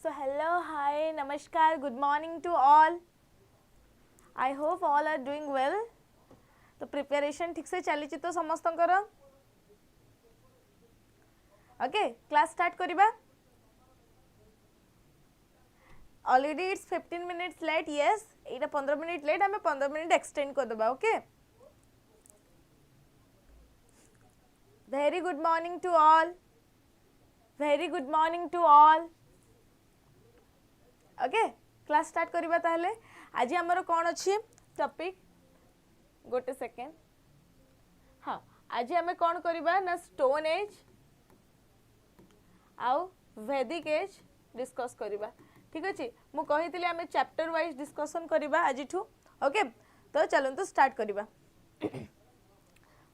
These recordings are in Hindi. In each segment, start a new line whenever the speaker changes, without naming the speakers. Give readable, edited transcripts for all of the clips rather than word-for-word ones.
So hello, hi, namaskar, good morning to all. I hope all are doing well. तो प्रिपरेशन ठीक से चली तो समस्तंकर ओके क्लास स्टार्ट करिबा already it's 15 minutes late yes एटा 15 मिनिट लेट हमें 15 मिनिट एक्सटेंड कर देबा okay very good morning to all very good morning to all okay class start करिबा ताहले आज हमर कोन अछि टॉपिक गोटे सेकेंड हाँ आज आम कौन करवा ना स्टोन एज आउ वैदिक एज डिस्कस करवा ठीक अच्छे मु कही आम चैप्टर वाइज डिस्कसन करवा आज ओके तो चलो तो स्टार्ट करवा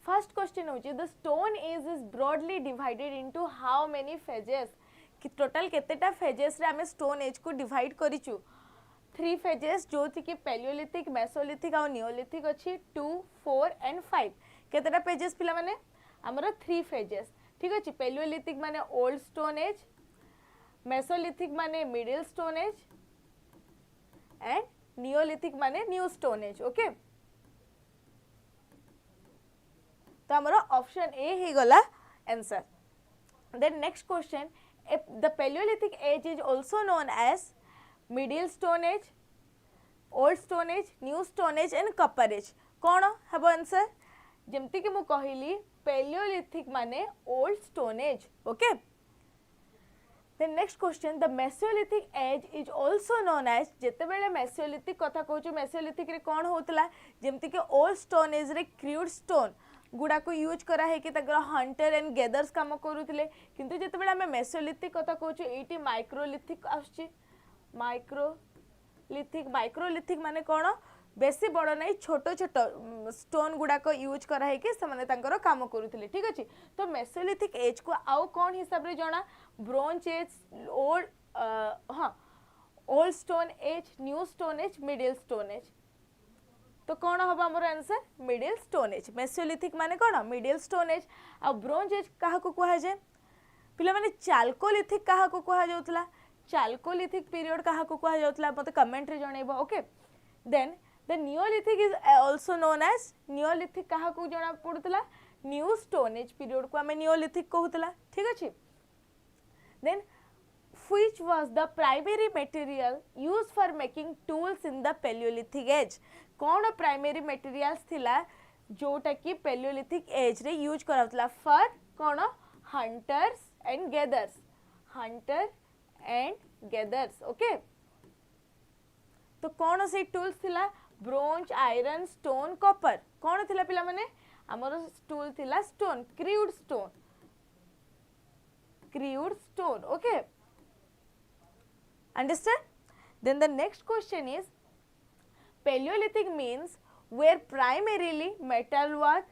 फर्स्ट क्वेश्चन होची the stone age is broadly divided into how many phases कि टोटल केतेटा फेजेस रे आम स्टोन एज को डिवाइड करिचु 3 फेजेस जो थी कि पेलियोलिथिक मेसोलिथिक और नियोलिथिक अच्छी 2 4 एंड 5 केतेटा पेजेस पिला माने हमरो 3 फेजेस ठीक अछि पेलियोलिथिक माने ओल्ड स्टोन एज मेसोलिथिक माने middle stone age and Neolithic माने न्यू स्टोन एज ओके तो हमरो ऑप्शन ए ही गला answer then next question the Paleolithic age is also known as middle stone age old stone age new stone age and copper age कौन हम आंसर जमती कि मु कहली पेलियोलिथिक माने old stone age okay then next question the Mesolithic age is also known as जेते बेले मेसोलिथिक कथा कहूँ मेसोलिथिक रे कौन होतला जमती कि ओल्ड स्टोन एज रे क्रूड स्टोन गुड़ा को यूज करा है कि हंटर एंड गैदर्स काम करूथिले किंतु जेते बेले हमें मेसोलिथिक कथा कहूँ एटी माइक्रोलिथिक आछी माइक्रोलिथिक माने कौन बेसी बड़ नहीं छोट छोट स्टोन गुड़ाक यूज करा है कि काम करूथिले ठीक अच्छे तो मेसोलिथिक एज को आउ कौन हिसाब रे जना ब्रोंज एज ओल्ड हाँ old stone age new stone as middle stone as तो कौन हम आमर answer middle stone age Mesolithic माने कौन मिडिल स्टोन एज आ ब्रोंज एज क्या कह जाए पिला माने चाल्कोलिथिक क्या कह जाउतला चाल्कोलिथिक पीरियड क्या कह जाउतला मते कमेंट रे जणैबो okay then the Neolithic is also known as Neolithic क्या को जना पड़ुतला न्यू स्टोन एज पीरियड को हमें नियोलिथिक कहूतला ठीक अछि then which was the primary material used for making tools in the Paleolithic age कौन प्राइमरी मटेरियल्स थिला जोटा कि Paleolithic age रे यूज कराउतला फॉर कौन hunters and gathers Hunter and gathers okay तो कौन से टूल्स थिला ब्रोंज आयरन स्टोन कॉपर कौन थिला पिला माने हमर टूल थिला stone crude stone okay understand then the next question is Paleolithic means where primarily metal work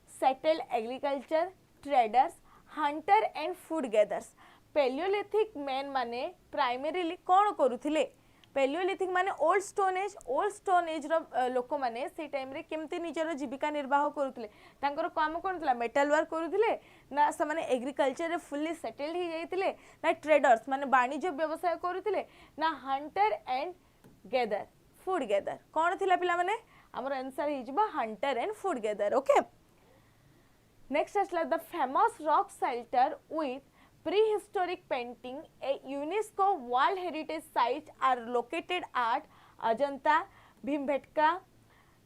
settled agriculture traders hunter and food gatherers Paleolithic men माने primarily कौन करूथिले Paleolithic माने ओल्ड स्टोन एज रो लोक माने से टाइम रे केमती निजर जीविका निर्वाह करूथिले तांकर काम कोन थला मेटल वर्क करूथिले ना से माने एग्रीकल्चर रे फुल्ली सेटल्ड ही जाइतिले ना ट्रेडर्स माने वाणिज्य व्यवसाय करूथिले ना hunter and gather food gather कौन थिला पिला माने हमर आंसर हि जबा hunter and food gather okay next असला the famous rock shelter with prehistoric painting a UNESCO World Heritage Site are located at Ajanta, Bhimbetka,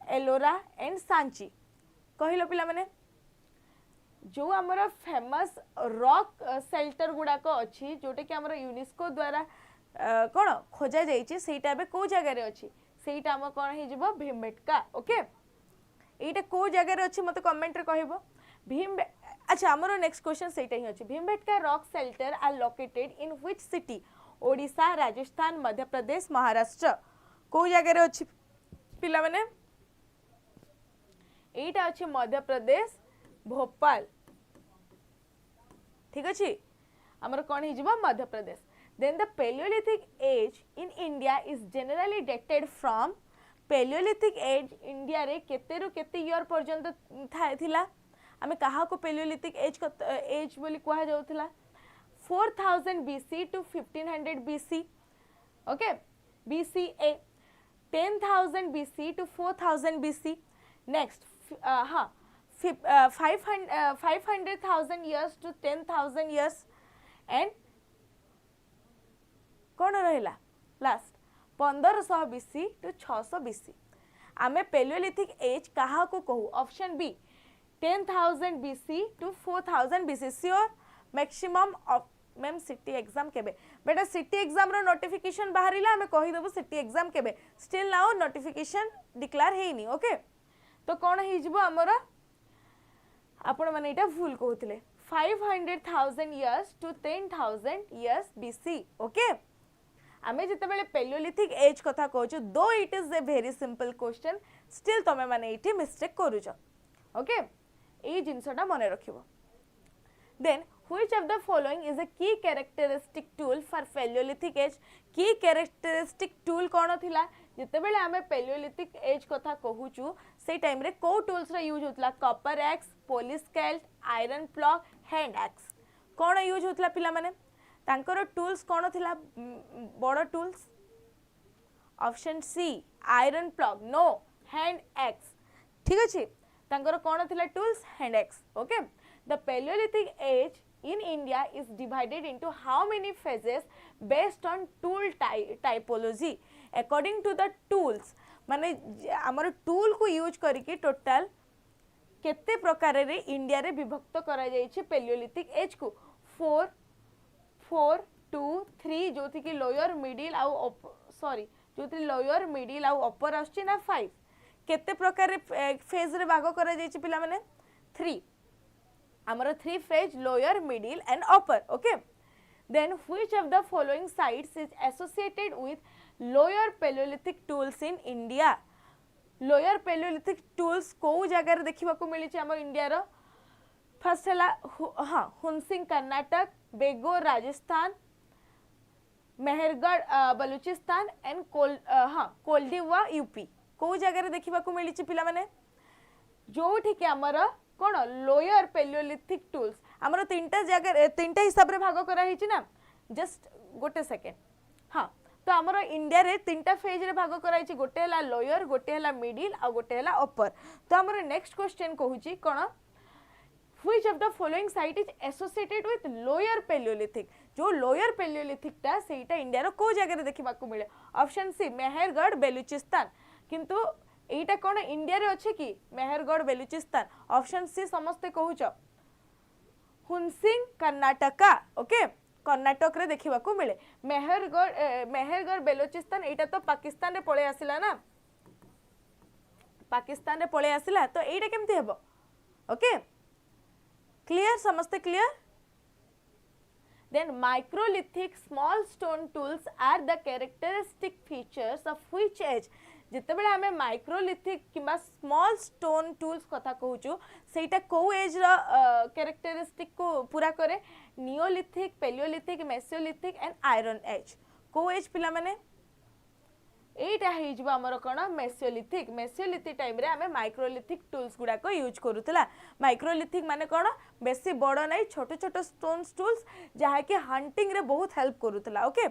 Ellora and Sanchi. कहिलो पिला माने जो हमर फेमस रॉक शेल्टर गुडा को अछि जोटे कि हमर यूनेस्को द्वारा कोन खोजा जाइछि सेटा बे को जगह रे अछि सेटा हम कोन हि जबो भीमबेटका ओके एटा को जगह रे अछि मते कमेंट रे कहबो भीम अच्छा हमरो नेक्स्ट क्वेश्चन सेटा ही अछि Bhimbetka rock shelter are located in which city Odisha Rajasthan Madhya Pradesh Maharashtra को जगह रे अछि पिला माने एटा अछि मध्य प्रदेश भोपाल ठीक अछि हमर कोन हि जबो Madhya Pradesh then the Paleolithic age in India is generally dated from Paleolithic age India रे केते रु केते ईयर पर्यंत थिला आमे कहा को Paleolithic एज बोली कहा जाउथला 4000 BC to 1500 BC. Okay, BCA. 10,000 BC to 4,000 BC. Next, 500,000 years to 10,000 years. And कौन रहिला लास्ट 1500 BC to 600 BC. आमे पेलियोलिथिक एज कहा को कहू? Option B 10,000 BC to 4,000 BC. Sure? Maximum ma'am CT exam केबे? बेटा सिटी एग्जाम रो नोटिफिकेशन बाहरिला आमे कहि देबो सिटी एग्जाम केबे. स्टिल नाउ नोटिफिकेशन डिक्लेयर हेनी. ओके, तो कौन हो जिवो हमर आपण माने एटा भूल कहउतले 500,000 years to 10,000 years BC. Okay, आमे जितेबेले पेलियोलिथिक एज कथा कहूँ दो it is a very simple question still तमे माने इटी मिस्टेक करूछ. ओके, ए जिनसटा मन रखिबो. Then which of the following is a key characteristic tool for Paleolithic age? Key characteristic tool कौन थिला? जितेबेले आमे Paleolithic age कथा कहूचु से टाइम रे को टूल्स रा यूज होतला? Copper axe, polish scale, iron plug, hand axe. कौन यूज होतला पिला माने? तांकर टूल्स कौन थिला? बड़ tools. Option C iron plug. No, hand axe. ठीक अछि, तांकर कौन थिला tools? Hand axe. Okay, the Paleolithic age in India is divided into how many phases based on tool typology? According to the tools, माने हमर टूल को यूज करिके टोटल केते प्रकार रे इंडिया रे विभक्त करा जाय छै पेलियोलिथिक एज को? 4 2 3 जोथि कि लोअर मिडिल आउ सॉरी जोथि लोअर मिडिल आउ अपर आछि ना 5 केते प्रकार रे फेज रे भाग करा जाय छै पिला माने? 3. Amara 3 phase lower, middle and upper. Okay, then which of the following sites is associated with lower Paleolithic tools in India? Lower Paleolithic tools को जगह रे देखिबा को मिली छै हमर इंडिया रो? फर्स्ट हला हुनसिंग कर्नाटक, बेगोर राजस्थान, मेहरगढ़ बलूचिस्तान एंड कोल्डिवा यूपी. को जगह रे देखिबा को मिली छै पिला माने? जोठी के हमर कौन लोअर पेलियोलिथिक टूल्स आमर तीनटा जगह तीनटा हिसाब रे भाग करा हिची ना. जस्ट गोटे सेकेंड. हाँ, तो आमर इंडिया रे तीनटा फेज रे भाग करा हिची. गोटे हला लोअर, गोटे हला मिडिल आ गोटे हला अपर. तो आमर नेक्स्ट क्वेश्चन कहूची कौन? Which of the following site is associated with lower Palaeolithic? जो लोअर पेलियोलिथिक टा सेटा इंडिया रो को जगह रे देखिबा को मिले? Option C Mehrgarh Baluchistan. किंतु एटा कौन इंडिया रे अच्छे कि मेहरगढ़ बेलूचिस्तान? ऑप्शन सी समस्ते कहूच हुनसिंग कर्नाटका. ओके, कर्नाटक रे देखिबा को मिले. मेहरगढ़ बेलूचिस्तान एटा तो पाकिस्तान रे पळे आसिला ना, पाकिस्तान रे पळे आसिला. तो एटा केमती हेबो? Okay, clear? समस्ते clear? Then microlithic small stone tools are the characteristic features of which age? जितेबेले आमे माइक्रोलिथिक किंबा स्मॉल स्टोन टूल्स कथा कहूचु सेटा को एज रो कैरेक्टरिस्टिक को पूरा करे? Neolithic, Palaeolithic, Mesolithic and iron age. को एज पिला माने? एटा हे जबा हमर कोन मेसोलिथिक. मेसोलिथिक टाइम रे आमे माइक्रोलिथिक टूल्स गुडा को यूज करूतला. माइक्रोलिथिक माने कोन? बेसी बड़ नै, छोट छोट स्टोन टूल्स जहा कि हंटिंग रे बहुत हेल्प करूतला. Okay,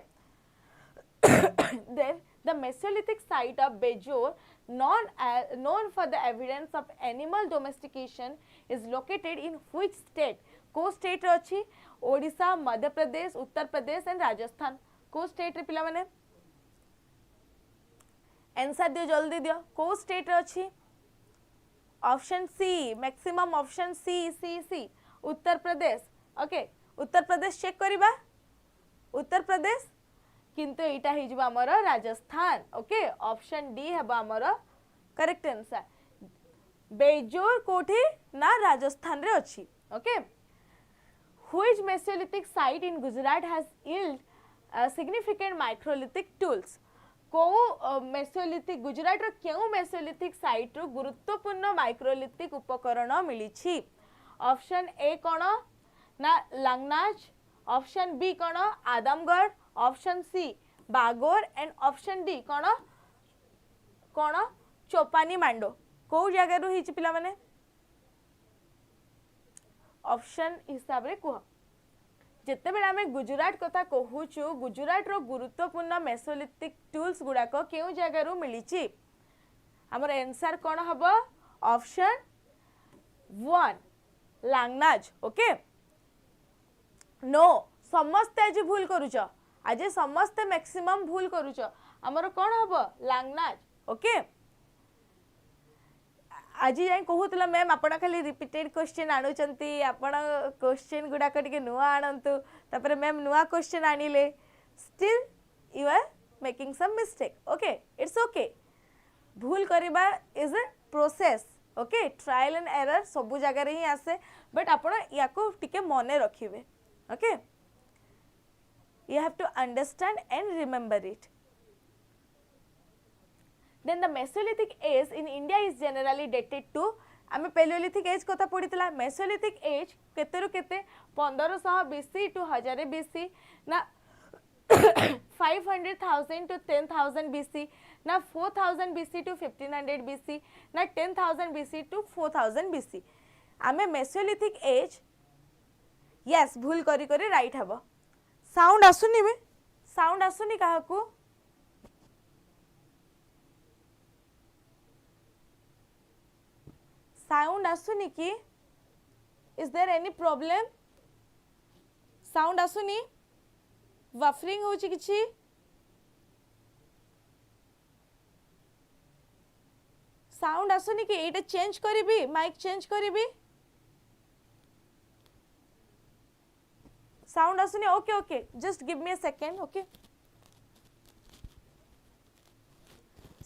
then the Mesolithic site of Bejor, known for the evidence of animal domestication, is located in which state? को स्टेट रे अछि? ओडिशा, मध्य प्रदेश, उत्तर प्रदेश एंड राजस्थान. को स्टेट रे पिला माने? आंसर दियो, जल्दी दियो. को स्टेट रे अछि? Option C maximum. Option C Uttar Pradesh. Okay, Uttar Pradesh check करिबा. उत्तर प्रदेश किंतु एटा हे जबा हमर राजस्थान. ओके, ऑप्शन डी हेबा हमर करेक्ट आंसर. बेजोर कोठी ना राजस्थान रे अछि. Okay, which Mesolithic site in Gujarat has yielded significant microlithic tools? को मेसोलिथिक गुजरात रो केउ मेसोलिथिक साइट रो गुरुत्वपूर्ण माइक्रोलिथिक उपकरण मिली छी? ऑप्शन ए कोन ना लांगनाच, ऑप्शन बी कोन Adamgarh, option C Bagor and option D कोन कोन चोपानी मांडो. को जगह रो हिच पिला माने? ऑप्शन हिसाब रे कुह जिते बेले आमे गुजरात कथा कहूचु गुजरात रो गुरुत्वपूर्ण मेसोलिथिक टूल्स गुड़ाक केउ जगार मिली आमर आंसर कौन हम ऑप्शन 1 लांगनाज ओके नो समस्ते आज भूल करूच आज समस्ते मैक्सिमम भूल करूच आमर कौन हम लांगनाज ओके आज जाए कहूला मैम आप खाली रिपीटेड क्वेश्चन आणुचंती आपण क्वेश्चन गुड़ाक टिके नुआ आणंतु तापर मैम नुआ क्वेश्चन आनिले still you are making some mistake okay it's okay भूल करबा is a process okay trial and error सब जगह ही आसे बट आपण याको टिके मने रखिबे ओके you have to understand and remember it. Then the Mesolithic age in India is generally dated to आमे Paleolithic age कथा पढ़ीतला Mesolithic age केते रु केते 1500 BC to 1000 BC ना 500,000 to 10,000 BC ना 4,000 BC to 1500 BC ना 10,000 BC to 4,000 BC आमे Mesolithic age yes भूल करी करी राइट हबो साउंड आसुनी बे साउंड आसुनी कहा को साउंड आसुनी की is there any problem sound आसुनी वफरिंग होची किछि साउंड आसुनी की एटा चेंज करिबी माइक चेंज करिबी साउंड आसुनी okay okay just give me a second okay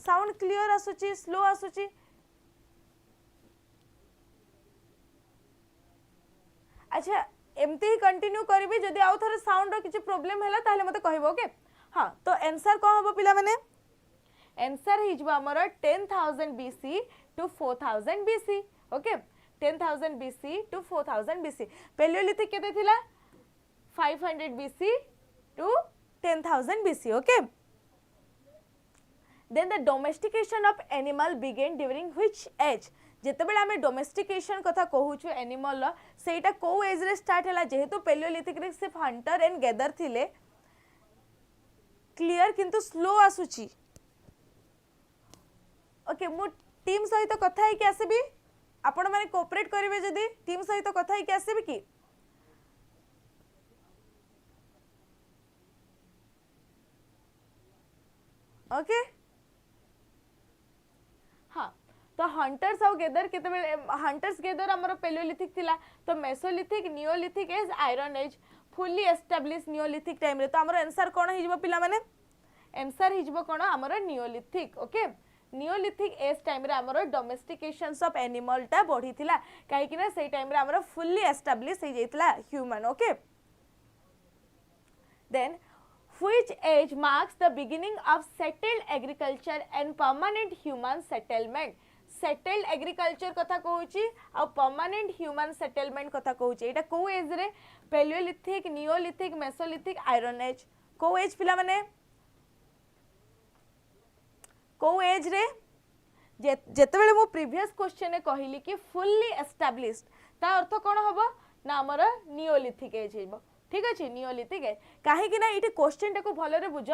sound clear आसुची स्लो आसुची अच्छा एमती ही कंटिन्यू करिबी जदि आउ थरे साउंड रो किछि प्रॉब्लम हैला ताले मते कहबो ओके हां तो आंसर को हबो पिला माने आंसर हिजबा हमर 10,000 BC to 4,000 BC okay 10,000 BC to 4,000 BC Palaeolithic केते थिला 500 BC to 10,000 BC okay then the domestication of animal began during which age जेते बेले आमे डोमेस्टिकेशन कथा कहूछु एनिमल सेटा को एज रे स्टार्ट हला जेहेतु पेलियोलिथिक रे सिर्फ हंटर एंड गैदर थिले क्लियर किंतु स्लो आसुची ओके मु टीम सहित कथा है कि आसेबी आपण माने कोऑपरेट करिवे जदी टीम सहित कथा है कि आसेबी की ओके हाँ तो हंटर्स और गेदर केते हंटर्स गेदर हमर पेलियोलिथिक थिला तो Mesolithic Neolithic age iron age fully establish Neolithic time रे तो हमर आंसर कोन हिजबो पिला माने आंसर हिजबो कोन हमर Neolithic okay Neolithic age time रे हमर डोमेस्टिकेशंस ऑफ एनिमल ता बढ़ी थिला काहे कि ना सेई टाइम रे हमर फुल्ली एस्टैब्लिश हो जाइतला human okay then which age marks the beginning of settled agriculture and permanent human settlement settled agriculture कथा कहूची आ permanent human settlement कथा कहूची एटा को एज रे Paleolithic Neolithic Mesolithic Iron Age को एज पिला माने को एज रे जेते बेले मो प्रीवियस क्वेश्चन कहली कि फुल्ली एस्टैब्लिश्ड ता अर्थ कोन हबो ना हमर नियोलिथिक एज हेबो ठीक अच्छे नियोलिथिक है कहीं ना ये क्वेश्चन टाको भलरे बुझ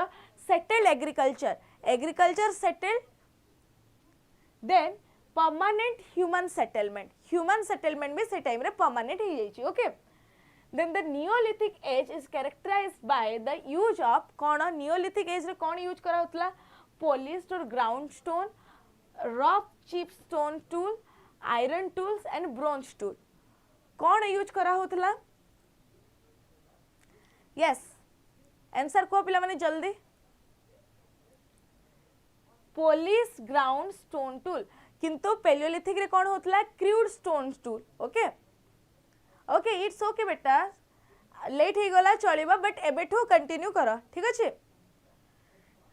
settled agriculture agriculture settled then permanent human settlement भी से टाइम रे परमानेंट हो जाइए okay then the Neolithic age is characterised by the use of कौन नियोलिथिक एज रे कौन यूज करा होतला पॉलिश्ड और ground stone rough chip stone tool iron tools and bronze tool कौन यूज करा होतला यस आंसर को पिला माने जल्दी पॉलिश ग्राउंड स्टोन टूल किंतु पेलियोलिथिक रे कौन होतला crude stone tool okay okay it's okay बेटा लेट ही गला चलिबा बट एबेठो कंटिन्यू करो ठीक अछि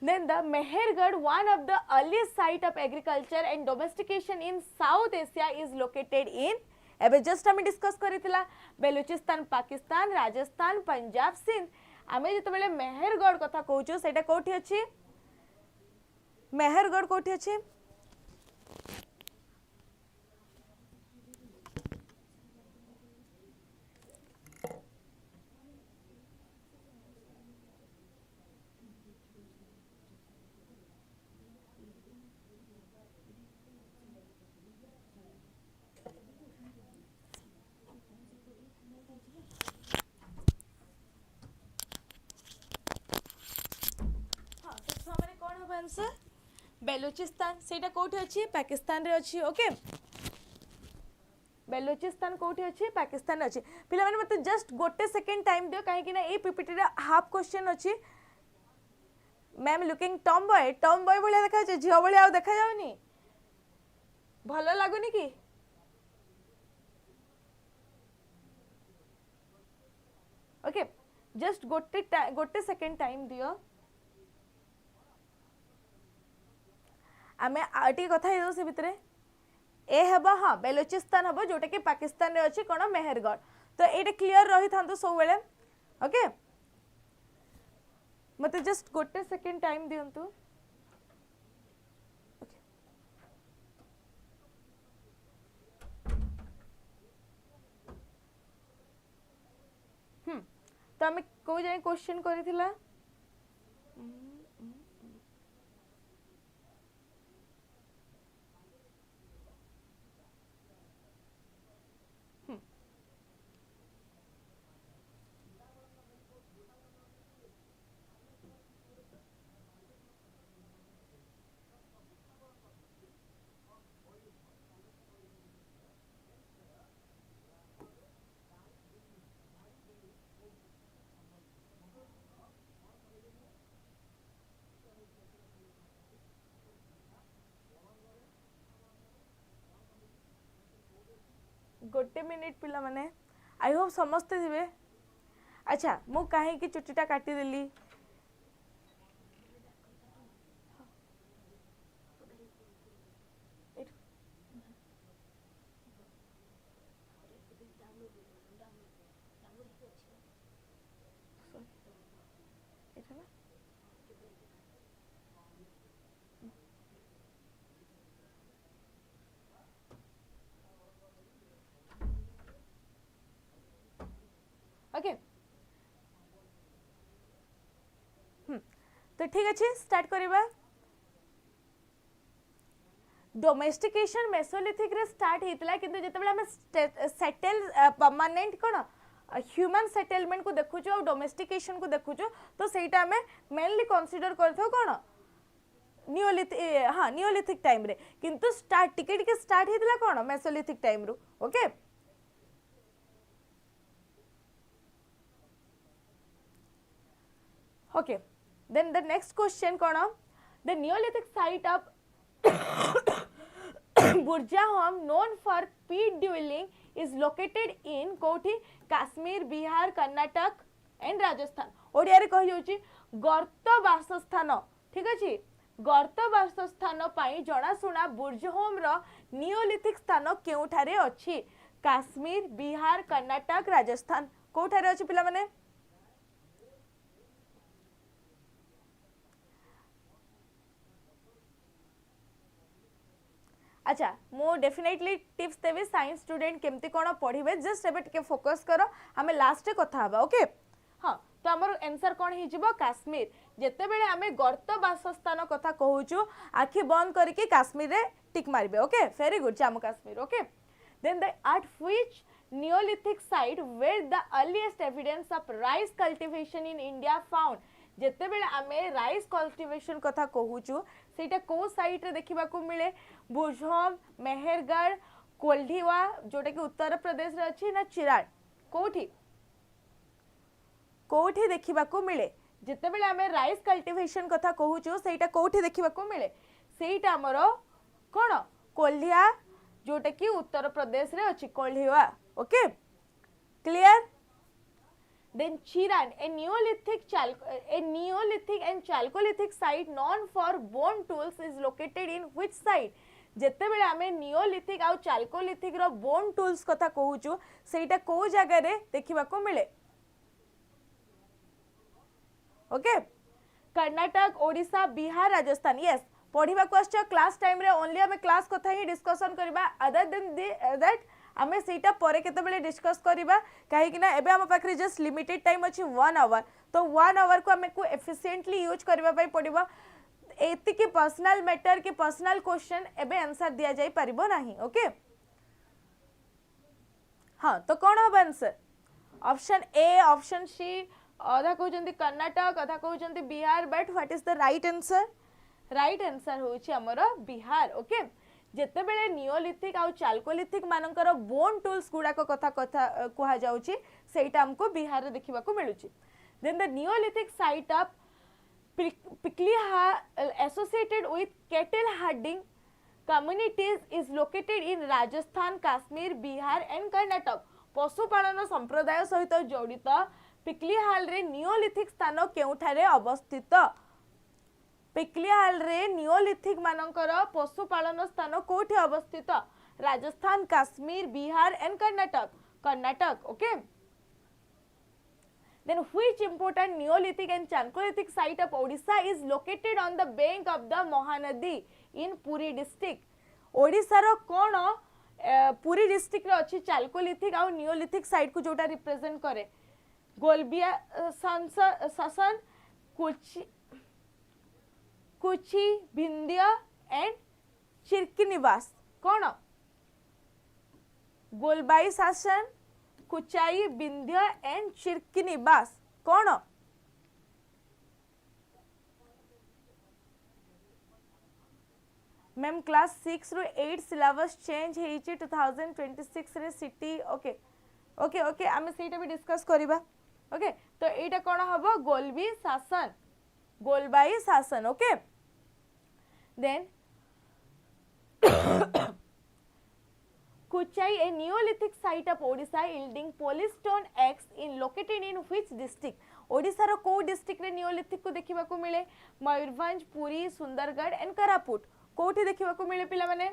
then the Mehergarh one of the earliest site of agriculture and domestication in South Asia is located in एबे जस्ट हमें डिस्कस करितला बेलुचिस्तान पाकिस्तान राजस्थान पंजाब सिंध आमे जते बेले मेहरगढ़ कथा कहूचो सेटा कोठी अछि मेहरगढ़ कोठी अछि बेलुचिस्तान सेटा कोठी अछि पाकिस्तान रे अछि ओके बेलुचिस्तान कोठी अछि पाकिस्तान रे अछि पिला माने मते जस्ट गोटे सेकंड टाइम दियो काहे कि ना ए पीपीटी रे हाफ क्वेश्चन अछि मैम लुकिंग टॉम बॉय बोले देखा छै झियो बोले आ देखा जाउनी भलो लागुनी की ओके जस्ट गोटे सेकंड टाइम दियो आमे आटी कथा हे से भितरे ए हेबा हाँ बेलुचिस्तान हेबो जोटा कि पाकिस्तान रे अछि कोन मेहरगढ़ तो एटा क्लियर रही थांतो सब बेले ओके मते जस्ट गोटे सेकंड टाइम दियंतु ओके तो आमे को जाय क्वेश्चन करिथिला गोटे मिनिट पिला माने आई होप समझते थे अच्छा मु कहीं की चुट्टीटा काटी देली ओके तो ठीक अच्छे स्टार्ट करिबा डोमेस्टिकेशन मेसोलिथिक रे स्टार्ट हेतला किंतु जेतेबेला हम सेटल परमानेंट कोन ह्यूमन सेटलमेंट को देखुचो और डोमेस्टिकेशन को देखुचो तो सेटा हमें मेनली कंसीडर करथो कोन नियोलिथिक हाँ नियोलिथिक टाइम रे किंतु स्टार्ट टिके टिके स्टार्ट हेतला कोन मेसोलिथिक टाइम रो okay okay then the next question kona the Neolithic site of Burjahom known for peat dwelling is located in कोठी काश्मीर बिहार कर्नाटक एंड राजस्थान ओडिया रे कहि होची गर्त वासस्थान ठीक अछि गर्त वासस्थान पई जणा सुना बुर्जहोम रो नियोलिथिक स्थान केउठारे अछि काश्मीर बिहार कर्नाटक राजस्थान कोठारे अछि पिला माने अच्छा मो डेफिनेटली टिप्स देबे साइंस स्टूडेंट केमती कोन पढिबे जस्ट एबे टिके फोकस करो हमें लास्ट कथा हबा ओके हां तो हमर आंसर कोन हि जिवो काश्मीर जेते बेले हमें गर्त वासस्थान कथा कहूचु आखि बंद करके काश्मीर रे टिक मारबे okay very good Jammu Kashmir okay then the at which Neolithic site where the earliest evidence of rice cultivation in India found जेते बेले आमे राइस कल्टिवेशन कथा कहूचु सेटा को साइट रे देखिबा को मिले बुझम मेहरगढ़ कोल्ढिवा जोटा कि उत्तर प्रदेश रे अछि ना चिराट कोठी कोठी देखिबा को मिले जेते बेले आमे राइस कल्टिवेशन कथा कहूचु सेटा कोठी देखिबा को मिले सेटा हमरो कोन कोल्ढिया जोटा कि उत्तर प्रदेश रे अछि Koldihwa okay clear then Chiran a Neolithic and Chalcolithic site known for bone tools is located in which site जेते बेले आमे Neolithic आउ Chalcolithic रो bone tools कथा कहूचु सेटा को जगह रे देखिबा को मिले ओके कर्नाटक ओडिशा बिहार राजस्थान यस पढिबा को आछो क्लास टाइम रे ओनली हमें क्लास कथा ही डिस्कशन करबा अदर देन दैट आमे सेटा परे केते बेले डिस्कस करबा काहे कि ना एबे हम पाखरे जस्ट लिमिटेड टाइम अछि 1 आवर तो 1 आवर को हमें को एफिशिएंटली यूज करबा पई पड़िबो एति के पर्सनल मैटर के पर्सनल क्वेश्चन एबे आंसर दिया जाई परिबो नाही ओके हां तो कोन हो answer option A option C आधा कहउचंती कर्नाटक आधा कहउचंती Bihar but what is the right answer right answer होची हमर बिहार ओके जेते बेले नियोलिथिक आ चाल्कोलिथिक मानकर बोन टूल्स गुडा को कथा कथा कहा जाउची सेटा हमको बिहार रे देखिबा को मिलुची then the Neolithic site of Piklihal associated with cattle herding communities is located in Rajasthan, Kashmir, Bihar and Karnataka. पशुपालन संप्रदाय सहित जड़ित पिकलीहाल रे नियोलिथिक स्थान केउठारे अवस्थित पिकलीहाल रे नियोलिथिक मानकर पशुपालन स्थान कोठी अवस्थित Rajasthan, Kashmir, Bihar and Karnataka okay then which important Neolithic and Chalcolithic site of Odisha is located on the bank of the Mahanadi in Puri district Odisha रो कोन पुरी डिस्ट्रिक्ट रे अछि चाल्कोलिथिक आ नियोलिथिक साइट को जोटा रिप्रेजेंट करे गोलबिया शासन कुची भिंध्य एंड चिरकिनिवास कोन गोलबाई शासन कुचाई विंध्य एंड चिरकिनिवास कोन मैम क्लास 6 रु 8 सिलेबस चेंज हेची 2026 रे सिटी ओके ओके ओके आमे सेटा भी डिस्कस करिबा ओके तो एटा कोन हबो Golbai Sasan okay then Kuchai, a Neolithic site of Odisha yielding polystone X in located in which district? Odisha रो को डिस्ट्रिक्ट रे नियोलिथिक को देखिबा को मिले मयूरभंज, पुरी, सुंदरगढ़ एंड कोरापुट कोठी देखिबा को मिले पिला माने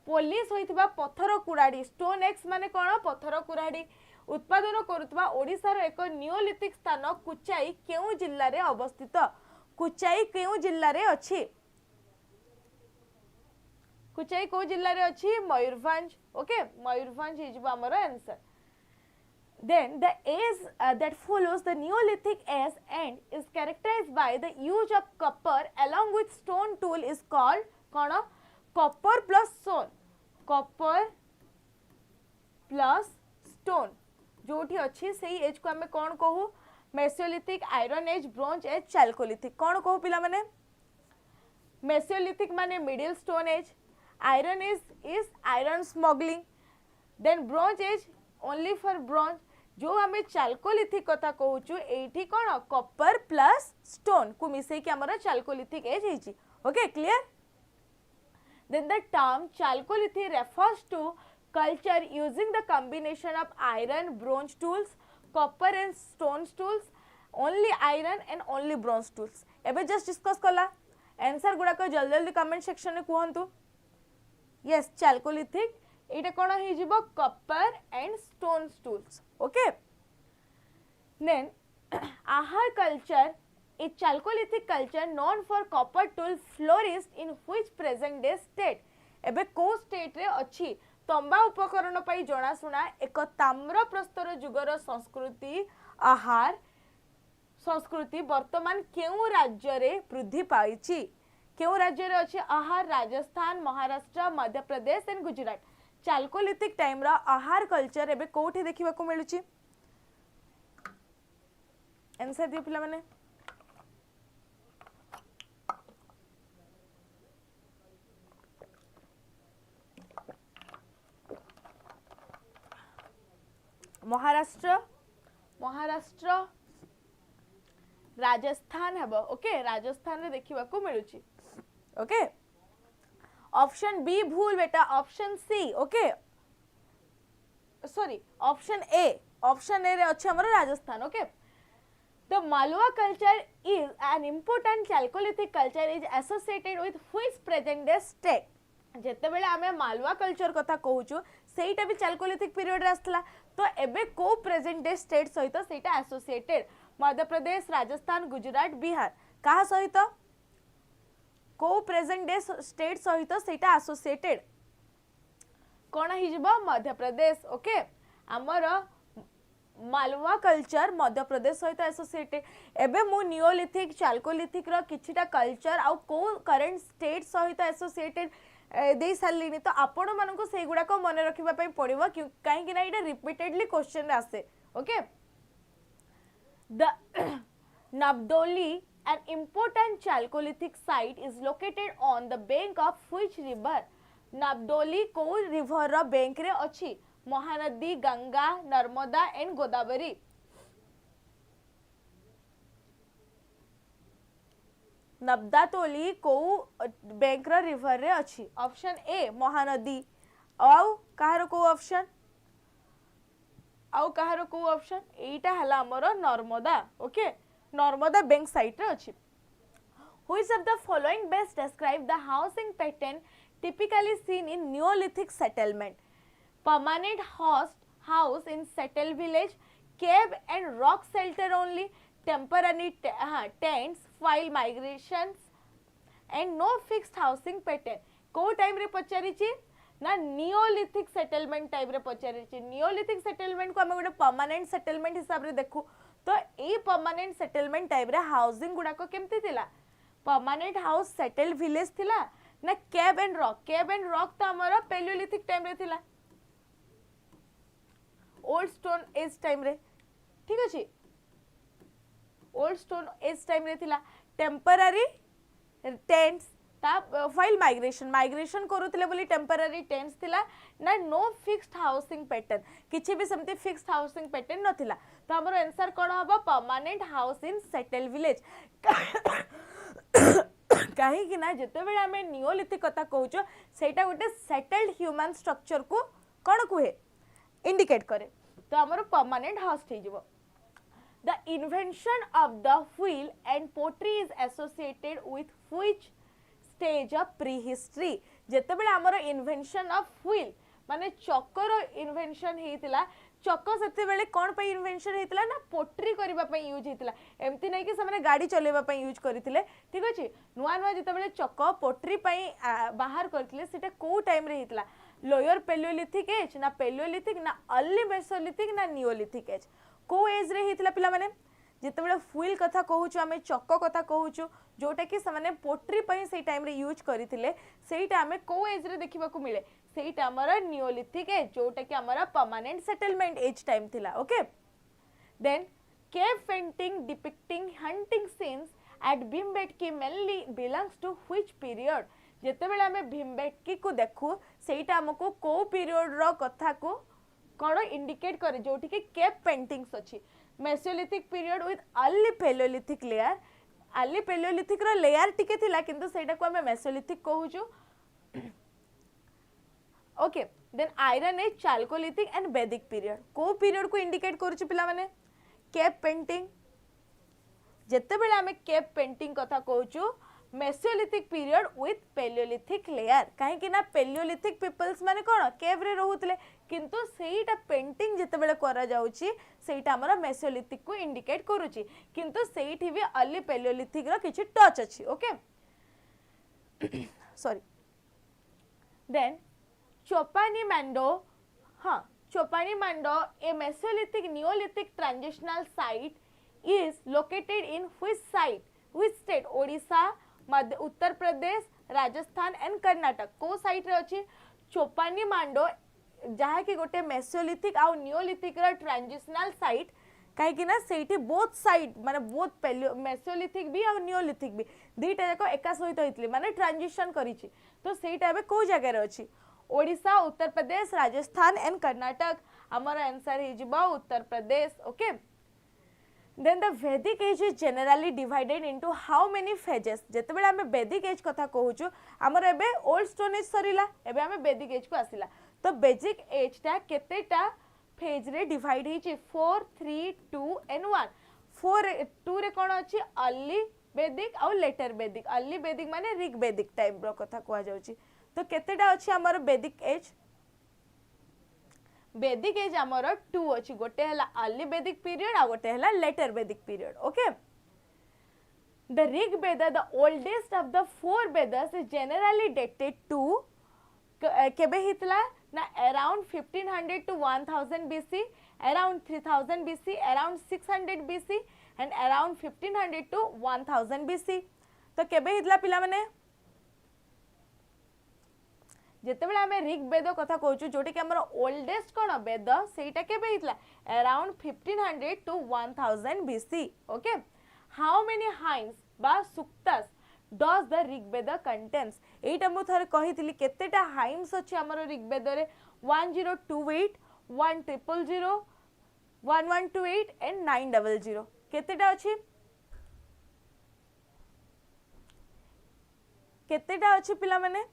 पोलिस होइतबा पत्थर कुराडी स्टोन एक्स माने कोन पत्थर कुराडी उत्पादन करुतबा ओडिसा रो एक नियोलिथिक स्थान कुचाई केउ जिल्ला रे अवस्थित कुचाई केउ जिल्ला रे अछि कुचाई को जिल्ला रे अछि मयूरभंज ओके मयूरभंज इज हमर answer then the age that follows the Neolithic age and is characterized by the use of copper along with stone tool is called kono copper plus stone जोठी अछि सेही एज को हमें कोन कहू Mesolithic iron age bronze age Chalcolithic कोन कहू पिला माने मेसोलिथिक माने middle stone age iron is iron smuggling then bronze age only for bronze जो हमें चाल्कोलिथिक कथा कहूचु एठी कोन कॉपर प्लस स्टोन को मिसै कि हमर चाल्कोलिथिक एज हेची okay clear then the term chalcolithic refers to culture using the combination of iron bronze tools copper and stone tools only iron and only bronze tools एबे जस्ट डिस्कस कला आंसर गुडा को जल्दी जल्दी कमेंट सेक्शन में कहंतु yes chalcolithic एटा कोन हे जिवो copper and stone tools okay then ahar culture a chalcolithic culture known for copper tool flourished in which present day state एबे को स्टेट रे अछि तंबा उपकरण पई जणा सुना एक ताम्र प्रस्तर जुगर संस्कृति आहार संस्कृति वर्तमान केउ राज्य रे वृद्धि पाइछि केउ राज्य रे अछि आहार Rajasthan Maharashtra Madhya Pradesh and Gujarat chalcolithic time रा आहार कल्चर एबे कोठी देखिबा को मिलुछि आंसर दियो पिला माने महाराष्ट्र राजस्थान हेबो ओके राजस्थान रे देखिबा को मिलुछि ओके ऑप्शन बी भूल बेटा option C okay sorry option A रे अछि हमर Rajasthan okay the Malwa culture is an important chalcolithic culture is associated with which present day state जेते बेले हमें मालवा कल्चर कथा कहूछु सेटा भी चाल्कोलिथिक पीरियड रे आस्तला तो एबे को प्रेजेंट डे स्टेट सहित सेटा एसोसिएटेड मध्य प्रदेश राजस्थान गुजरात बिहार कहा सहित को प्रेजेंट डे स्टेट सहित सेटा एसोसिएटेड कोन हि जिवो मध्य प्रदेश ओके हमर मालवा कल्चर मध्य प्रदेश सहित एसोसिएटेड एबे मु नियोलिथिक चाल्कोलिथिक रो किछिटा कल्चर आ को करंट स्टेट सहित एसोसिएटेड दे सालिनी तो आपण मानको सेही गुडा को मने रखिबा पई पड़िबो काहे कि ना इटा रिपीटेडली क्वेश्चन आसे okay the Nabdoli An important Chalcolithic site is located on the bank of which river? नाबदोली को रिवर रो बैंक रे अछि? महानदी, गंगा, नर्मदा एंड गोदावरी. नबदातोली को बैंक रो रिवर रे अछि? Option A Mahanadi. आउ कहार को ऑप्शन? आउ कहार को ऑप्शन? एटा हला हमरो Narmada. Okay, Narmada bank site रे अछि. Which of the following best describe the housing pattern typically seen in Neolithic settlement? Permanent house in settled village, cave and rock shelter only, temporary tents while migrations, and no fixed housing pattern. को टाइम रे पचारिछि ना नियोलिथिक सेटलमेंट टाइप रे पचारिछि. नियोलिथिक सेटलमेंट को हम गोटे परमानेंट सेटलमेंट हिसाब रे देखु तो ए परमानेंट सेटलमेंट टाइप रे हाउसिंग गुडा को केमती थिला? परमानेंट हाउस सेटल्ड विलेज थिला ना cave and rock? Cave and rock तो हमारा पेलियोलिथिक टाइम रे थिला, ओल्ड स्टोन एज टाइम रे. ठीक अछि, ओल्ड स्टोन एज टाइम रे थिला. टेम्पररी टेंट्स ता व्हाइल माइग्रेशन करूथिले बोली टेम्पररी टेंट्स थिला ना नो फिक्स्ड हाउसिंग पैटर्न. किछि भी समथि फिक्स्ड हाउसिंग पैटर्न नथिला. तो हमर आंसर कोन हबो? Permanent house in settled village. कहीं कि ना जते बेले हमें नियोलिथिक कथा कहूचो सेटा गोटे सेटल्ड ह्यूमन स्ट्रक्चर को कोन कुहे? इंडिकेट करे. तो हमर परमानेंट हाउस थी जबो. The invention of the wheel and pottery is associated with which stage of prehistory? जते बेले हमर इन्वेंशन ऑफ व्हील माने चक्कर इन्वेंशन हेतिला. चक्क सेते बेले कोन पे इन्वेंशन हेतिला ना पोट्री करबा पे यूज हेतिला. एमती नै कि से गाड़ी चलेबा पे यूज करथिले. ठीक अछि, नुआ नुआ जते बेले चक्क पोट्री पे बाहर करथिले सेटा को टाइम रे हेतिला? लोअर पेलियोलिथिक एज ना पेलियोलिथिक ना अर्ली मेसोलिथिक ना नियोलिथिक एज? को एज रे हेतिला पिला माने? जिते बेले व्हील कथा कहूछु आमे चक्क कथा कहूछु जोटा कि से पोट्री पे से टाइम रे यूज करथिले सेटा आमे को एज रे देखिबा को मिले? सेटा हमर नियोलिथिक एज जोटा कि हमर परमानेंट सेटलमेंट एज टाइम थिला. Okay, then cave painting depicting hunting scenes at Bhimbetka mainly belongs to which period? जेते बेले हमें भीमबेटकी को देखु सेटा हमको को पीरियड रो कथा को कोन इंडिकेट करे? जोटी कि केव पेंटिंग्स अछि. Mesolithic period with early Paleolithic layer. Early Paleolithic रो लेयर टिके थिला किंतु सेटा को हमें मेसोलिथिक कहूछु. Okay, then iron age, Chalcolithic and Vedic period. को पीरियड को इंडिकेट करूछु पिला माने? Cave painting. जेते बेले हमें केव पेंटिंग कथा कहूछु Mesolithic period with Paleolithic layer. काहे कि ना पेलियोलिथिक पीपल्स माने कोन केव रे रहुतले किंतु सेटा पेंटिंग जेते बेले करा जाउची सेटा हमर मेसोलिथिक को इंडिकेट करूची किंतु सेठी भी अर्ली पेलियोलिथिक रो किछि टच अछि. Okay, sorry. देन चोपानीमांडो. हाँ, चोपानीमांडो ए Mesolithic Neolithic transitional site is located in which site? Which state? Odisha, Madhya Uttar Pradesh, Rajasthan and Karnataka. को साइट रे अछि? चोपानीमांडो जहा कि गोटे मेसोलिथिक आ नियोलिथिक रा ट्रांजिशनल साइट. काहे कि ना सेठी बोथ साइड माने बोथ मेसोलिथिक भी और नियोलिथिक भी दुईटा जाक एका सहित होइतले माने ट्रांजिशन करिछि. तो सेटा एबे को जगह रे अछि? ओडिशा, उत्तर प्रदेश, राजस्थान एंड कर्नाटक. हमर आंसर हि जिबो Uttar Pradesh. Okay, then the Vedic age is generally divided into how many phases? जेते बेले हमें Vedic age कथा कहूछु हमर एबे ओल्ड स्टोन एज सरीला एबे हमें Vedic age को आसिला. तो Vedic age ता केतेटा फेज रे डिवाइड हिची? 4 3 2 and 1. 4 2 रे कोन अछि? अर्ली Vedic और लेटर Vedic. अर्ली Vedic माने ऋग्वेदिक टाइप रो कथा कहआ जाउची. तो केतेटा अछि हमर Vedic age? Vedic age हमर 2 अछि. गोटे हला अर्ली Vedic period आ गोटे हला later Vedic period. Okay, the Rigveda, the oldest of the 4 Vedas, is generally dated to केबे हितला ना around 1500 to 1000 BC, around 3000 BC, around 600 BC and around 1500 to 1000 BC. तो केबे हितला पिला माने? जेते बेले हमें ऋग्वेद कथा कहूछु जोटी कि हमर ओल्डेस्ट कोन वेद सेटा केबे हितला? Around 1500 to 1000 BC. Okay, how many hymns बा suktas does the Rigveda contains एटा मु थरे कहितली केतेटा हाइम्स अछि हमर ऋग्वेद रे 1028 1000 1128 एंड 900 केतेटा अछि पिला माने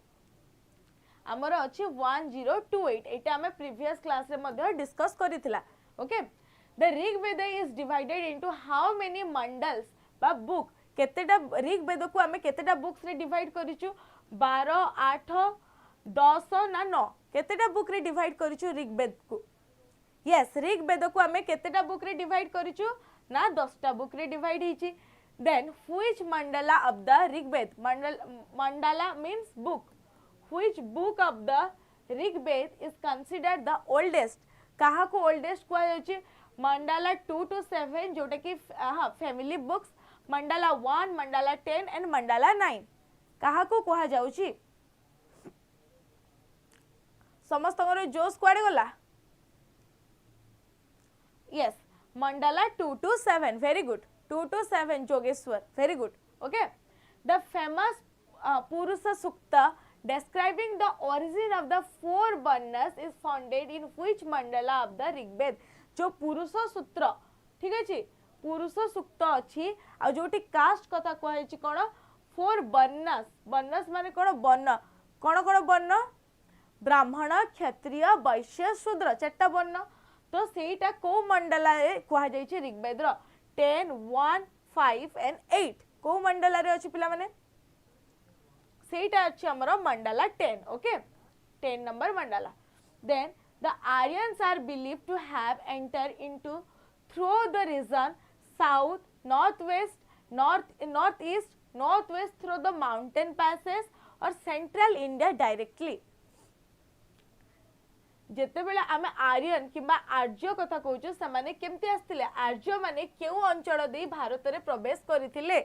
हमर अछि 1028 एटा हमें प्रीवियस क्लास रे मध्ये डिस्कस करिथिला okay the Rigveda is divided into how many mandals बा बुक केतेटा ऋग्वेद को हमें केतेटा बुक्स रे डिवाइड करिचु 12 8 10 ना 9 केतेटा बुक रे डिवाइड करिचु ऋग्वेद को यस ऋग्वेद को हमें केतेटा बुक रे डिवाइड करिचु ना 10टा बुक रे डिवाइड हिची then which mandala of the Rigveda mandala means book which book of the Rigveda is considered the oldest कहा को ओल्डेस्ट को जाउची मंडला 2 to 7 जोटा कि family books Mandla 1 Mandla 10 and Mandla 9 कहा को कहा जाउची समस्त जोश कुआडे गला yes Mandla 2 to 7 very good 2 to 7 Jogeshwar very good okay the famous पुरुष सूक्ता describing the origin of the four varnas is founded in which mandala of the Rigveda जो पुरुष सूत्र ठीक अछि पुरुष सूक्त अछि आ जोटी कास्ट कथा कहै छी कोन फोर वर्णस वर्णस माने कोन वर्ण कोन वर्ण ब्राह्मण क्षत्रिय वैश्य शूद्र चारटा वर्ण तो सेटा को मंडला रे कहै जाय छी ऋग्वेद रो 10 1 5 एंड 8 को मंडला रे अछि पिला माने सेटा अछि हमरो Mandla 10 okay 10 number Mandla then the Aryans are believed to have entered into through the region south northwest northeast through the mountain passes or central India directly जेते बेले आमे आर्यन किबा आर्य कथा कहूछु से माने केमती आस्तिले आर्य माने केउ अंचल दे भारत रे प्रवेश करिथिले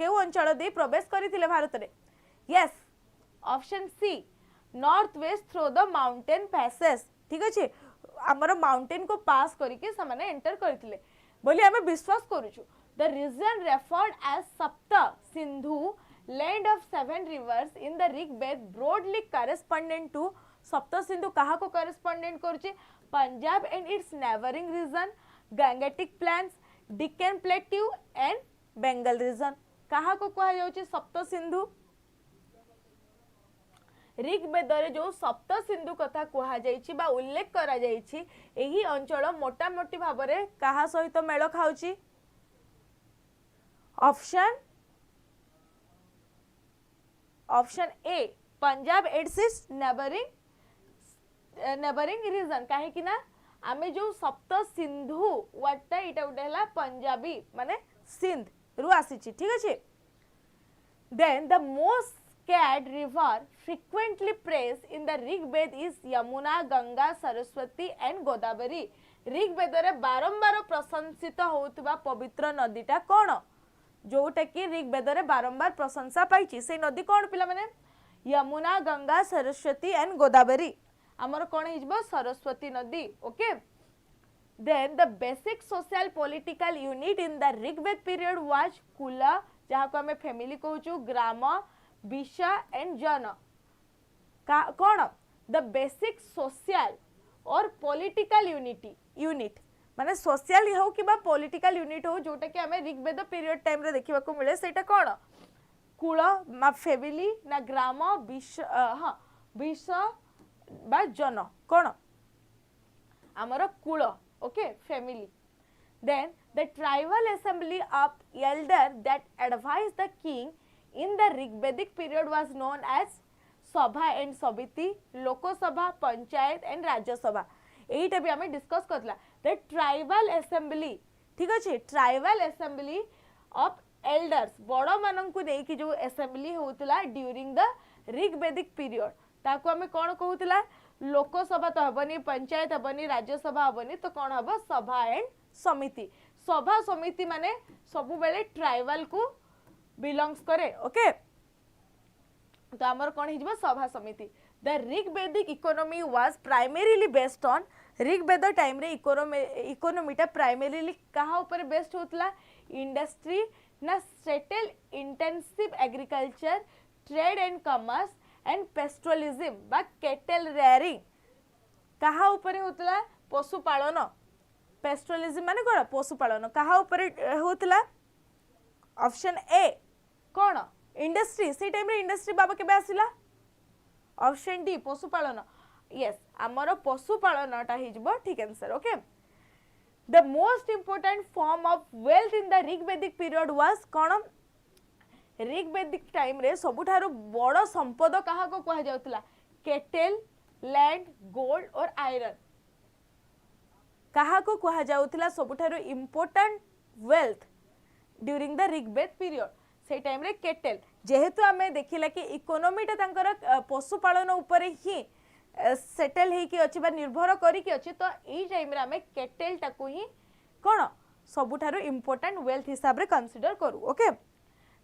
केउ अंचल दे प्रवेश करिथिले भारत रे yes option C north west through the mountain passes ठीक अछि हमर माउंटेन को पास करके से माने एंटर करिथिले बोली हमें विश्वास करूछु the region referred as Sapta Sindhu land of 7 rivers in the Rigveda broadly correspondent to Sapta Sindhu कहा को करेस्पोंडेंट करूची Punjab and its neighbouring region Gangetic plains Deccan plateau and Bengal region कहा को कहा जाउची सप्त सिंधु ऋग्वेद रे जो सप्त सिंधु कथा कहा जाइछि बा उल्लेख करा जाइछि एही अंचल मोटा मोटी भाव रे कहा सहित मेल खाउची option A Punjab and its neighbouring region काहे कि ना आमे जो सप्त सिंधु वाटा इटा उडेला पंजाबी माने सिंध रु आसीछि ठीक अछि then the most sacred river frequently praised in the Rigved is Yamuna, Ganga, Saraswati and Godavari. Rigveda रे बारंबार प्रशंसित होउतबा पवित्र नदीटा कोन जोटा कि ऋग्वेद रे बारंबार प्रशंसा पाइछि से नदी कोन पिला माने यमुना, गंगा, सरस्वती एंड गोदावरी हमर कोन हिजबो सरस्वती नदी okay then the basic social political unit in the Rigved period was kula जहा को हमें फैमिली कहूछु ग्राम विषा एंड जन कौन द बेसिक सोशल और पॉलिटिकल यूनिट माने सोशल हो कि पॉलिटिकल यूनिट हो जोटा कि हमें ऋग्वेद पीरियड टाइम रे देखिबा को मिले सेटा कौन कुल मा फैमिली ना ग्राम विष बा जन कौन हमर कुल okay family then the tribal assembly of elder that advised the king in the Rigvedic period was known as Sabha and Sabiti, Loko Sabha, Panchayat and Rajya Sabha. एटा भी हमें डिस्कस करला the tribal assembly ठीक अछि tribal assembly of elders बड़ मानन को देकी जो assembly होतला during the Rigvedic period ताको हमें कोन कहउतला लोकसभा तो हबनी पंचायत हबनी राज्य सभा हबनी तो कोन हबो सभा एंड समिति सभा समिति माने सबु बेले ट्राइबल को बिलोंग्स करे ओके तो हमर कोन हिजबो सभा समिति the Rigvedic economy was primarily based on Rigveda time रे इकोनॉमीटा प्राइमरीली कहा ऊपर बेस्ड होतला इंडस्ट्री ना settled intensive agriculture trade and commerce and pastoralism बा केटल रेयरिंग कहा ऊपर होतला पशुपालन पेस्ट्रोलिज्म माने कोन पशुपालन कहा ऊपर होतला ऑप्शन ए कोन इंडस्ट्री से टाइम रे इंडस्ट्री बाबा केबे आसिला ऑप्शन डी पशुपालन यस आमर पशुपालनटा हिजबो ठीक answer okay the most important form of wealth in the Rigvedic period was कोन ऋग्वेदिक टाइम रे सबुठारो बड़ संपद कहा को कहा जाउतला cattle land gold or iron कहा को कहा जाउतला सबुठारो important wealth during the Rigveda period से टाइम रे केटल जेहेतु आमे देखिला कि इकोनॉमीटा तांकर पशुपालन ऊपर ही सेटल है कि अछि बा निर्भर करी कि अछि तो एई टाइम रे आमे केटल टाकू ही कोन सबुठारो इंपोर्टेंट वेल्थ हिसाब रे कंसीडर करू okay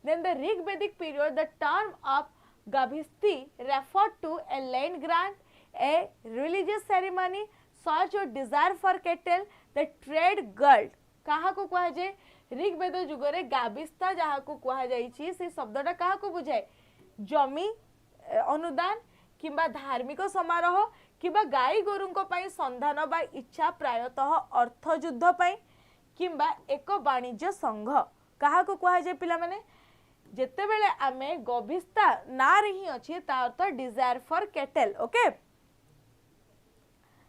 then the Rigvedic period the term of gavishti referred to a land grant a religious ceremony search or desire for cattle the trade girl कहा को कहा जाए ऋग्वेद जुगरे गाभिस्ता जहाँ को कहा जाइछि से शब्दटा कहा को बुझाए जमी अनुदान किंबा धार्मिक समारोह किंबा गाई गोरुंको पाई संधान बा इच्छा प्रायतः अर्थ युद्ध पाई किंबा एक वाणिज्य संघ कहा को कहा जाए पिला माने जेते बेले आमे गभिस्ता ना रही अछि ता अर्थ desire for cattle okay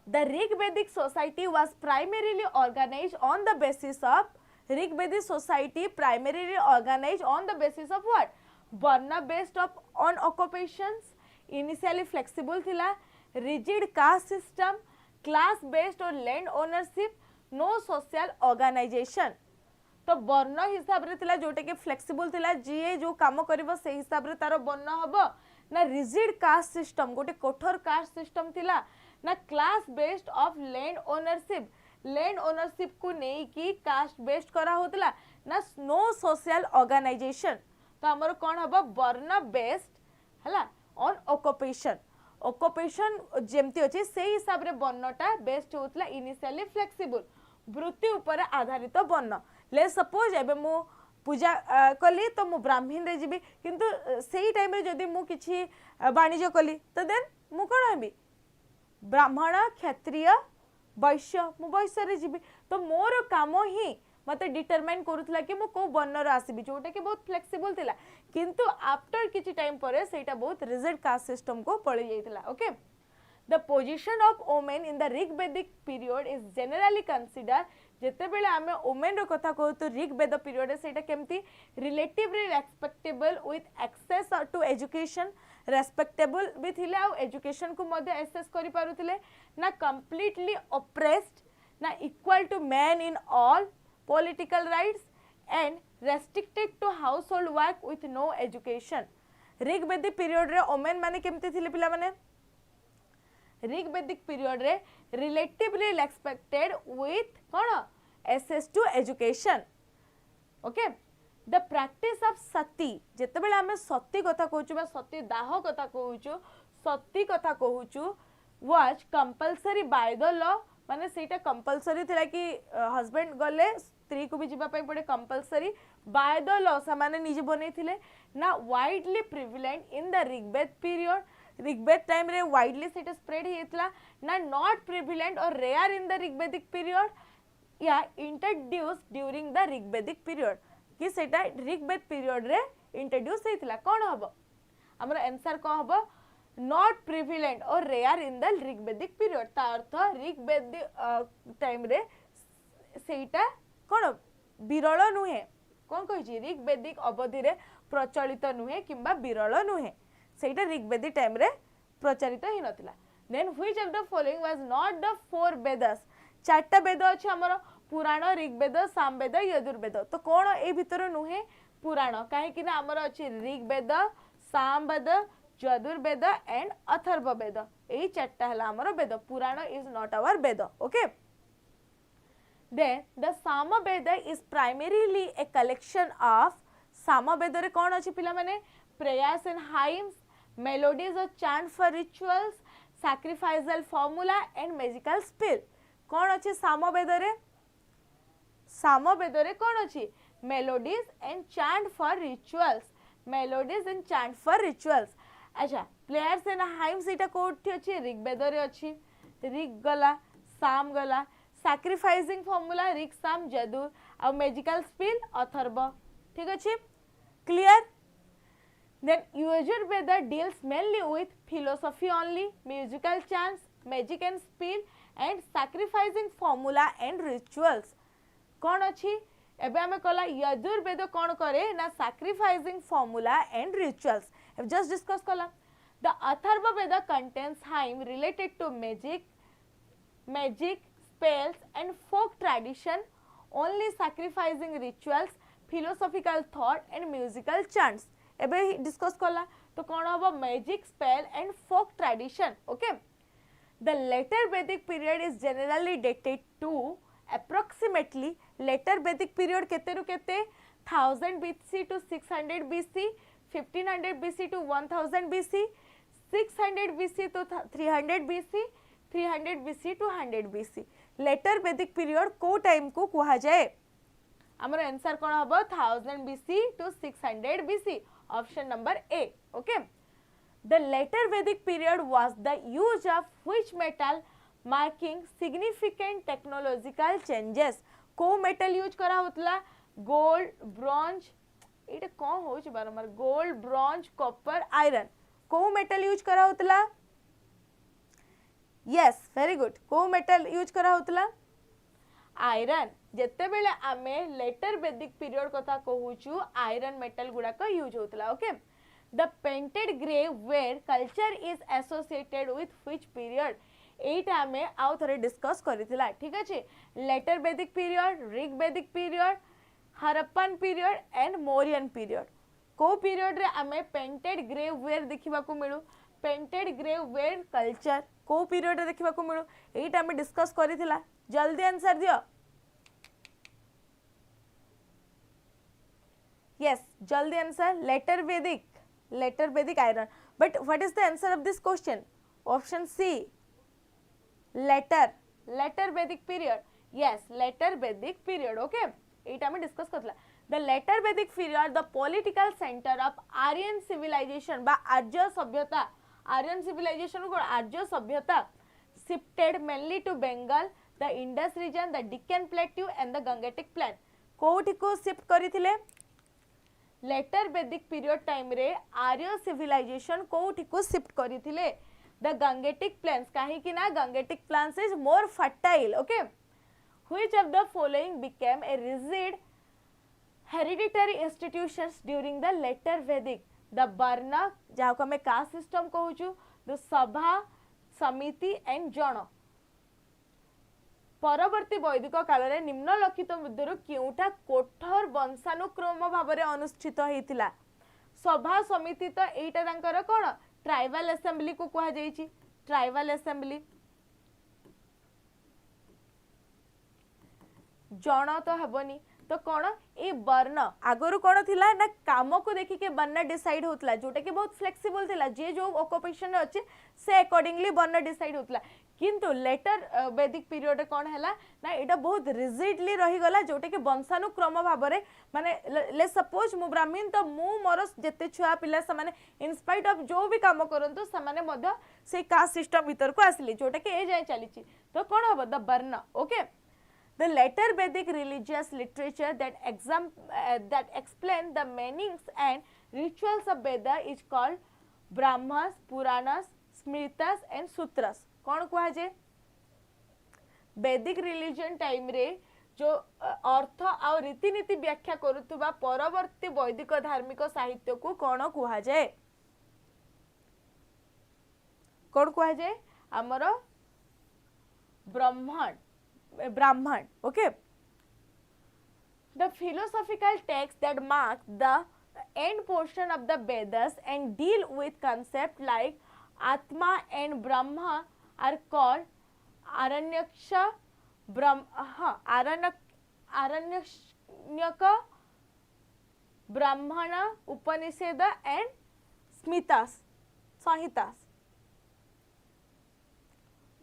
The Rigvedic society was primarily organized on the basis of Rigvedic society primarily organized on the basis of what? Varna based on occupations, initially flexible thila, rigid caste system, class based on land ownership, no social organization. तो वर्ण हिसाब रे थिला जोटे के फ्लेक्सिबल थिला जे जो काम करबो से हिसाब रे तारो वर्ण हबो ना रिजिड कास्ट सिस्टम गोटे कठोर कास्ट सिस्टम थिला ना class based of land ownership को नहीं कि कास्ट बेस्ड करा होतला ना नो सोशल ऑर्गेनाइजेशन तो हमर कोन हबो वर्ण बेस्ड हला ऑन ऑक्युपेशन जेमती अछि से हिसाब रे वर्णटा बेस्ड होतला इनिशियली फ्लेक्सिबल वृत्ति ऊपर आधारित वर्ण ले सपोज एबे मु पूजा कली तो मु ब्राह्मण रे जीबी किंतु सेही टाइम रे जदी मु किछि वाणिज्य कली तो देन मु कोन हेबी ब्राह्मण क्षत्रिय वैश्य मु वैश्य रे जीबी तो मोर काम ही मते डिटरमाइन करूथला कि मु को वर्ण रे आसीबी जोटा कि बहुत फ्लेक्सिबल थिला किंतु आफ्टर किछि टाइम परे सेटा बहुत रिजिड कास्ट सिस्टम को पळि जाइतला okay the position of women in the Rigvedic period is generally consider जेते बेले आमे वुमेन रो कथा कहू तो ऋग्वेद पीरियड रे सेटा केमती relatively respectable with access to education respectable भी थिले आ एजुकेशन को मध्य एक्सेस करि पारुथिले ना कंप्लीटली ऑप्रेस्ड ना equal to man in all political rights and restricted to household work with no education Rigvedic period रे वुमेन माने केमती थिले पिला माने ऋग्वेदिक पीरियड रे रिलेटिवली रेस्पेक्टेड विथ कोन access to education okay the practice of sati जेते बेले हमें सती कथा कहूछु बा सती दाह कथा कहूछु सती कथा कहूछु was compulsory by the law माने सेटा कंपलसरी थिला कि हस्बैंड गले स्त्री को भी जीवा पई पड़े कंपलसरी बाय द लॉ सामाने निजे बनै थिले ना widely prevalent in the Rigveda period Rigveda time रे वाइडली सेटा स्प्रेड हेतला ना not prevalent or rare in the Rigvedic period या introduce during the Rigvedic period कि सेटा ऋग्वेद पीरियड रे इंट्रोड्यूस हेतला कोन हबो हमर आंसर को हबो not prevalent or rare in the Rigvedic period ता अर्थ ऋग्वेद टाइम रे सेटा कोन विरल नुहे कोन कहि छी ऋग्वेदिक अवधि रे प्रचलित नुहे किंबा विरल नुहे सेटा ऋग्वेदिक टाइम रे प्रचारित ही नथिला then which of the following was not the four Vedas चारटा वेद अछि हमर पुराण ऋग्वेद सामवेद यजुर्वेद तो कोन ए भितर नुहे पुराण काहे कि ना हमर अछि ऋग्वेद सामवेद यजुर्वेद एंड अथर्ववेद ए चारटा हला हमर वेद Purana is not our Veda okay then the samaveda is primarily a collection of samaveda रे कोन अछि पिला माने prayers and hymns melodies or chant for rituals sacrificial formula and magical spell कोन अछि सामवेद रे कोन अछि melodies and chant for rituals, melodies and chant for rituals. अच्छा प्लेयर्स एंड हाइम्स इटा कोठी अछि ऋग्वेद रे अछि ऋग गला साम गला सैक्रिफाइसिंग फॉर्मूला ऋग साम यजुर आ मैजिकल स्पेल अथर्व ठीक अछि clear. Then Ayurveda deals mainly with philosophy only, musical chants, magic and spell, and sacrificing formula and rituals. कौन अच्छी एबे हमें कला यजुर्वेद कौन करे ना sacrificing formula and rituals. Just discuss कला. The Atharva Veda contains hymn related to magic, spells, and folk tradition, only sacrificing rituals, philosophical thought, and musical chants. एबे डिस्कस कला तो कौन हम magic spell and folk tradition. Okay the later वैदिक period is generally dated to approximately later वैदिक पीरियड केते रु केते 1000 BC to 600 BC 1500 BC to 1000 BC 600 BC to 300 BC 300 BC to 100 BC later वैदिक पीरियड को टाइम को कहा जाए. हमर आंसर कोन हबो 1000 BC to 600 BC. Option number A. Okay. The later Vedic period was the use of which metal marking significant technological changes. को metal use करा होतला gold, bronze. इटे कौन हो ची बारंबार gold, bronze, copper, iron. को metal use करा होतला? Yes, very good. को metal use करा होतला? आयरन जेते बेले आमे लेटर वैदिक पीरियड कथा कहूचु आयरन मेटल गुडा का यूज होतला. Okay the painted grey ware culture is associated with which period एटा आमे आउ थरे डिस्कस करितला. ठीक अछि लेटर वैदिक पीरियड ऋग वैदिक period Harappan period and Mauryan period. को पीरियड रे आमे पेंटेड ग्रे वेयर देखिबा को मिलु पेंटेड ग्रे वेयर कल्चर को पीरियड रे देखिबा को मिलु एटा आमे डिस्कस करितला. जल्दी आंसर दियो. Yes, जल्दी आंसर लेटर वैदिक iron. But what is the answer of this question? Option C. Later वैदिक पीरियड. Yes, लेटर वैदिक पीरियड. Okay, एटा में डिस्कस करतला. The later Vedic period, the political center of Aryan civilization बा आर्य सभ्यता. Aryan civilization को आर्य सभ्यता shifted mainly to Bengal, the Indus region, the Deccan Plateau and the Gangetic Plain. कोठी को शिफ्ट करिथिले लेटर वैदिक पीरियड टाइम रे आर्य सिविलाइजेशन कोठी को शिफ्ट करिथिले द गंगेटिक प्लेन्स काहे कि ना Gangetic plains is more fertile. Okay which of the following became a rigid hereditary institutions during the later Vedic. The varna जाको हमें कास्ट सिस्टम कहूछु द सभा समिति एंड जन. परवर्ती वैदिक काल रे निम्नलिखित मध्यरु केउटा कोठर वंशानुक्रम भाव रे अनुष्ठित हेतिला. सभा समिति तो एटा तांकर कोन ट्राइबल असेंबली को कहा जाईची. ट्राइबल असेंबली जन तो हेबनी तो कौन ए वर्ण आगरु कौन थिला ना काम को देखि के वर्ण डिसाइड होतला जोटा कि बहुत फ्लेक्सिबल थिला जे जो ऑक्युपेशन रे अछि से अकॉर्डिंगली वर्ण डिसाइड होतला. किंतु लेटर वैदिक पीरियड रे कौन हैला ना एटा बहुत रिजिडली रही गला जोटा कि वंशानुक्रम भाव रे माने ले सपोज मु ब्राह्मण तो मु मोर जते छुआ पिला से माने इन स्पाइट ऑफ जो भी काम करंतु से माने मध्य से कास्ट सिस्टम भीतर को आसिले जोटा कि ए जाय चलीची तो कौन हबो द वर्ण. Okay The later Vedic religious literature that explain the meanings and rituals of Veda is called Brahmas, Puranas, Smritas and Sutras. कौन कहा जे वैदिक रिलीजन टाइम रे जो अर्थ और रीतिनीति व्याख्या करुवा परवर्ती वैदिक धार्मिक साहित्य को कौन कहा जाए. कौन कहा जाए आमर ब्राह्मण. Okay, the philosophical texts that mark the end portion of the Vedas and deal with concepts like Atma and Brahma are called Aranyaka, Brahmana, Upanishad and Smritas, Sahitas.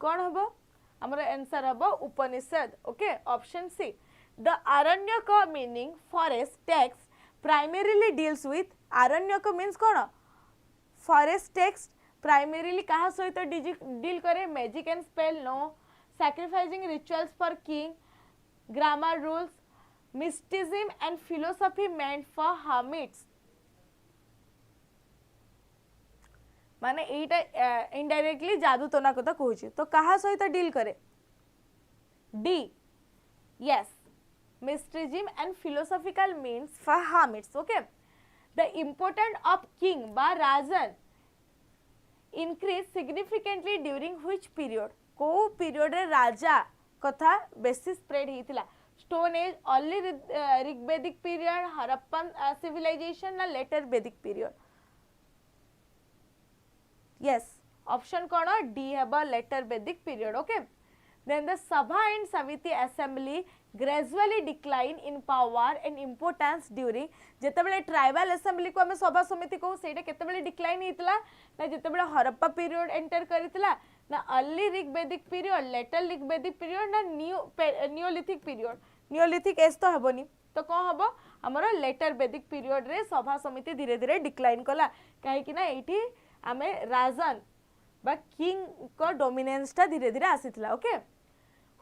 कौन हबो हमर आंसर हबो Upanishad. Okay option C. The Aranyaka meaning forest text primarily deals with Aranyaka means कौन forest text primarily कहा सहित deal करे magic and spell no sacrificing rituals for king grammar rules mysticism and philosophy meant for hermits माने एटा इनडायरेक्टली जादू टोना कथा कहूची तो कहा सहित डील करे D yes mysticism and philosophical means for hermits okay the importance of king ba rajan increased significantly during which period को period रे राजा कथा बेसी spread हितिला stone age early Rigvedic period Harappan civilization na later Vedic period yes option कोन D हेबा later Vedic period okay then the Sabha and Samiti assembly gradually decline in power and importance during जेतेबेले ट्राइबल असेंबली को हमें सभा समिति को सेटा केतेबेले डिक्लाइन हितला ना जेतेबेले हरप्पा पीरियड एंटर करितला ना अर्ली ऋग्वेदिक पीरियड लेटर ऋग्वेदिक पीरियड ना नियोलिथिक पीरियड नियोलिथिक एज तो हबनी तो कोन हबो हमरो लेटर वैदिक पीरियड रे सभा समिति धीरे धीरे डिक्लाइन कला काहे कि ना एठी हमें राजन बा किंग को डोमिनेंस ता धीरे धीरे आसीतला okay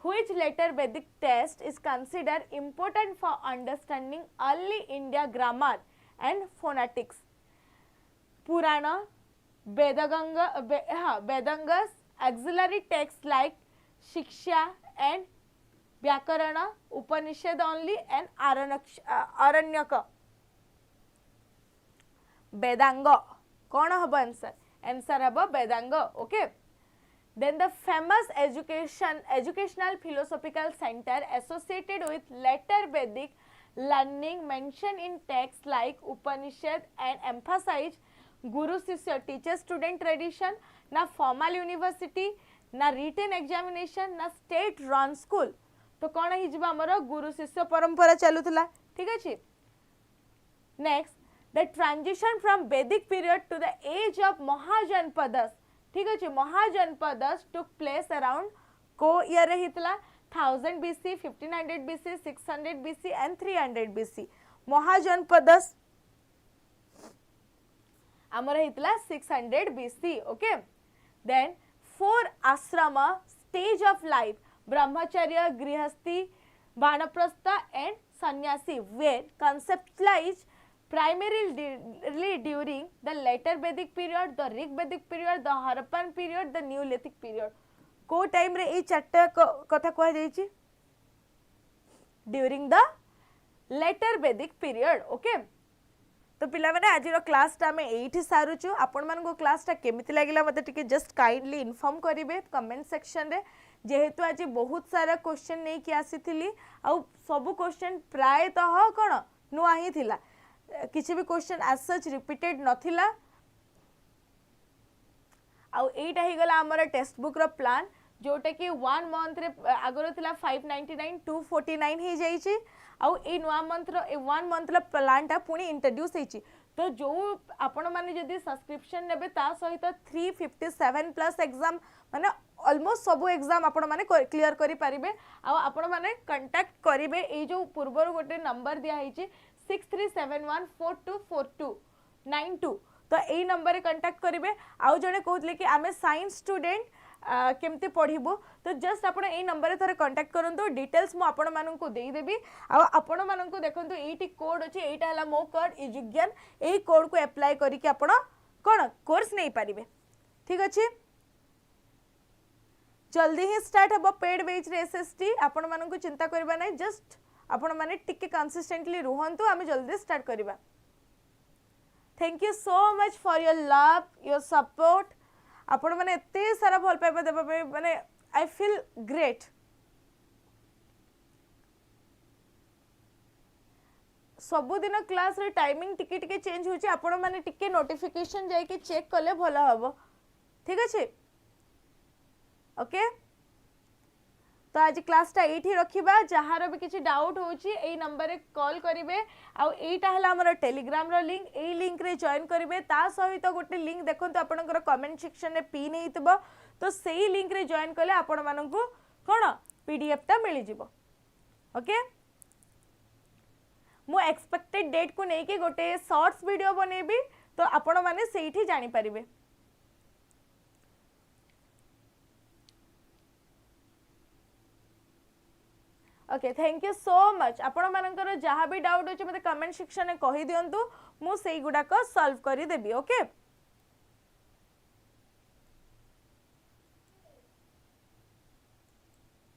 which later Vedic text is considered important for understanding early India grammar and phonetics. Purana, Vedangas, auxiliary texts like Shiksha and Vyakarana, Upanishad only and Aranyaka. Vedanga. कौन hub answer answer hub Vedang okay then the famous educational philosophical center associated with later Vedic learning mentioned in texts like Upanishad and emphasize Guru Shishya teacher student tradition na formal university na written examination na state run school तो कौन ही जब हमरो गुरु शिष्य परंपरा चलुतला ठीक अछि next the transition from Vedic period to the age of Mahajanpadas ठीक अछि महाजनपदस took place around को year रे हितला 1000 BC 1500 BC 600 BC and 300 BC महाजनपदस हमर हितला 600 BC okay then four ashrama stage of life brahmacharya grihasthi vanaprastha and sannyasi were conceptualized primarily during the later Vedic period, the Rigvedic period, the Harappan period, the Neolithic period. को टाइम रे ए चारटा कथा कह जायछि during the later Vedic period okay तो पिला माने आज रो क्लास टा में एठी सारुछु आपण मन को क्लास टा केमिति लागिला मते टिके जस्ट काइंडली इन्फॉर्म करिवे कमेंट सेक्शन रे जेहेतु आज बहुत सारा क्वेश्चन नै कि आसीथिली आ सब क्वेश्चन प्रायतः कोन नुआ ही थिला किसी भी क्वेश्चन एज सच रिपीटेड नथिला आ एटा ही गला हमर टेक्स्ट बुक रो प्लान जोटा कि 1 मंथ रे आगरो थिला 599 249 हे जाई छी आ ए नुआ मंथ रो 1 मंथ रो प्लान टा पुनी इंट्रोड्यूस हे छी तो जो आपण माने जदी सब्सक्रिप्शन नेबे ता सहित 357 प्लस एग्जाम माने ऑलमोस्ट सब एग्जाम आपण माने क्लियर करि परिबे आ आपण माने कांटेक्ट करिवे ए जो पूर्वर गोटे नंबर दिया हे छी 6371424292 तो यही नंबर रे कांटेक्ट करिवे आउ जने कहतले कि आमे साइंस स्टूडेंट केमते पढिबो तो जस्ट आपण एही नंबर रे थरे कांटेक्ट करंतु डिटेल्स मु आपण मानन को देई देबी आ आपण मानन को देखंतु एठी कोड अछि एटा हला मो कोड इजुज्ञान एही कोड को अप्लाई करी कि आपण कोन कोर्स नै पारिबे ठीक अछि जल्दी ही स्टार्ट हबो पेड बैच रे एसएसटी आपण मानन को चिंता करबा नै जस्ट आपण माने टिके कंसिस्टेंटली रुहंतु आमे जल्दी स्टार्ट करबा thank you so much for your love your support आपण माने एते सारा भल पाइबा देबा माने आई फील ग्रेट सबु दिन क्लास रे टाइमिंग टिके टिके चेंज होची आपण माने टिके नोटिफिकेशन जाय के चेक करले भलो हबो ठीक अछि ओके तो आज क्लास टा एठी रखिबा जहार भी किछि डाउट होची एई नंबर रे कॉल करिवे आ एटा हला हमर टेलीग्राम रो लिंक एई लिंक रे जॉइन करिवे ता सहित गोटे लिंक देखंतु आपनकर कमेंट सेक्शन रे पिन हेइतबो तो सेही लिंक रे जॉइन करले आपण माननकु कोन पीडीएफ ता मिलि जिवो ओके मु एक्सपेक्टेड डेट को लेकिन गोटे शॉर्ट्स वीडियो बनेबी तो आपण माने सेठी जानि परिबे। Okay thank you so much. आपण मानकर जहाँ भी डाउट अच्छे मते कमेंट सेक्शन में कहि दियंतु मु सेई गुडा को सॉल्व करी देबी। ओके